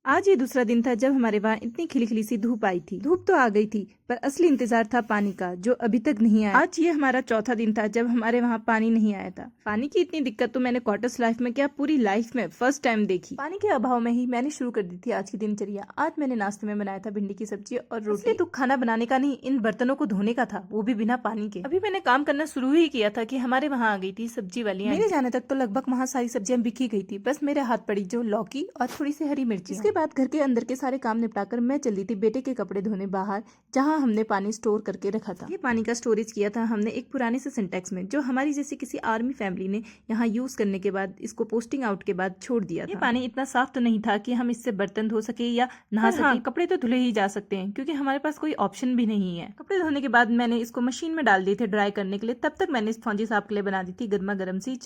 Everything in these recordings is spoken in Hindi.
आज ये दूसरा दिन था जब हमारे वहाँ इतनी खिली खिली सी धूप आई थी। धूप तो आ गई थी पर असली इंतजार था पानी का, जो अभी तक नहीं आया। आज ये हमारा चौथा दिन था जब हमारे वहाँ पानी नहीं आया था। पानी की इतनी दिक्कत तो मैंने क्वार्टर्स लाइफ में क्या पूरी लाइफ में फर्स्ट टाइम देखी। पानी के अभाव में ही मैंने शुरू कर दी थी आज की दिनचर्या। आज मैंने नाश्ते में बनाया था भिंडी की सब्जी और रोटी। तो खाना बनाने का नहीं, इन बर्तनों को धोने का था, वो भी बिना पानी के। अभी मैंने काम करना शुरू ही किया था कि हमारे वहाँ आ गई थी सब्जी वाली। मेरे जाने तक तो लगभग वहाँ सारी सब्जियां बिकी गई थी, बस मेरे हाथ पड़ी जो लौकी और थोड़ी सी हरी मिर्ची। इसके बाद घर के अंदर के सारे काम निपटाकर मैं चली थी बेटे के कपड़े धोने बाहर, जहां हमने पानी स्टोर करके रखा था। ये पानी का स्टोरेज किया था हमने एक पुराने से सिंटेक्स में, जो हमारी जैसी किसी आर्मी फैमिली ने यहाँ यूज करने के बाद इसको पोस्टिंग आउट के बाद छोड़ दिया था। ये पानी इतना साफ तो नहीं था कि हम इससे बर्तन धो सके या नहा सके। हाँ, कपड़े तो धुले ही जा सकते हैं क्योंकि हमारे पास कोई ऑप्शन भी नहीं है। कपड़े धोने के बाद मैंने इसको मशीन में डाल दिए थे ड्राई करने के लिए। तब तक मैंने इस फौजी साहब के लिए बना दी थी गर्मा गर्म सी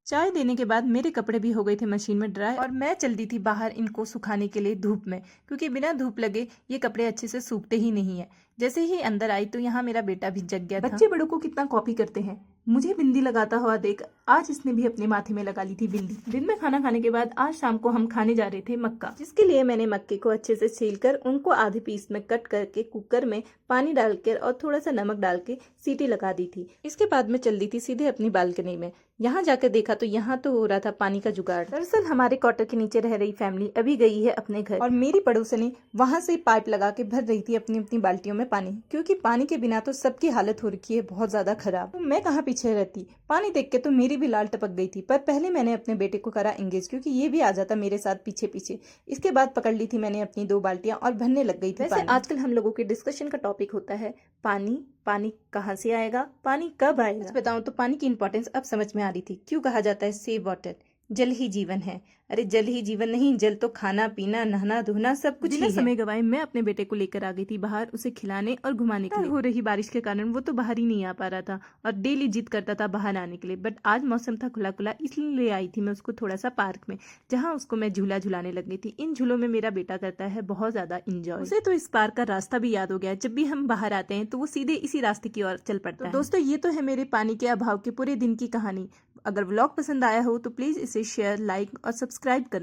चाय देने के बाद मेरे कपड़े भी हो गए थे मशीन में ड्राई और मैं चल दी थी बाहर इनको सुखाने के लिए धूप में, क्योंकि बिना धूप लगे ये कपड़े अच्छे से सूखते ही नहीं है। जैसे ही अंदर आई तो यहाँ मेरा बेटा भी जग गया था। बच्चे बड़ों को कितना कॉपी करते हैं। मुझे बिंदी लगाता हुआ देख आज इसने भी अपने माथे में लगा ली थी बिंदी। दिन में खाना खाने के बाद आज शाम को हम खाने जा रहे थे मक्का, जिसके लिए मैंने मक्के को अच्छे से छीलकर उनको आधे पीस में कट करके कुकर में पानी डालकर और थोड़ा सा नमक डाल के सीटी लगा दी थी। इसके बाद मैं चल दी थी सीधे अपनी बालकनी में। यहाँ जाकर देखा तो यहाँ तो हो रहा था पानी का जुगाड़। दरअसल हमारे क्वार्टर के नीचे रह रही फैमिली अभी गई है अपने घर और मेरी पड़ोसनी वहां से पाइप लगा के भर रही थी अपनी अपनी बाल्टियों में पानी, क्योंकि पानी के बिना तो सबकी हालत हो रखी है बहुत ज्यादा खराब। तो मैं कहाँ पीछे रहती, पानी देख के तो मेरी भी लाल टपक गई थी। पर पहले मैंने अपने बेटे को करा एंगेज, क्योंकि ये भी आ जाता मेरे साथ पीछे पीछे। इसके बाद पकड़ ली थी मैंने अपनी 2 बाल्टियां और भरने लग गई थी। वैसे आजकल हम लोगों के डिस्कशन का टॉपिक होता है पानी। पानी कहाँ से आएगा, पानी कब आएगा। बताऊं तो पानी की इंपॉर्टेंस अब समझ में आ रही थी। क्यों कहा जाता है सेव वाटर, जल ही जीवन है। अरे जल ही जीवन नहीं, जल तो खाना पीना नहाना धोना सब कुछ ही है। समय गवाए मैं अपने बेटे को लेकर आ गई थी बाहर, उसे खिलाने और घुमाने के लिए। हो रही बारिश के कारण वो तो बाहर ही नहीं आ पा रहा था और डेली जिद करता था बाहर आने के लिए। बट आज मौसम था खुला खुला, इसलिए ले आई थी मैं उसको थोड़ा सा पार्क में, जहाँ उसको मैं झूला झुलाने लग गई थी। इन झूलों में मेरा बेटा करता है बहुत ज्यादा इंजॉय। उसे तो इस पार्क का रास्ता भी याद हो गया। जब भी हम बाहर आते हैं तो वो सीधे इसी रास्ते की ओर चल पड़ता है। दोस्तों ये तो है मेरे पानी के अभाव के पूरे दिन की कहानी। अगर व्लॉग पसंद आया हो तो प्लीज इसे शेयर, लाइक और सब्सक्राइब करना।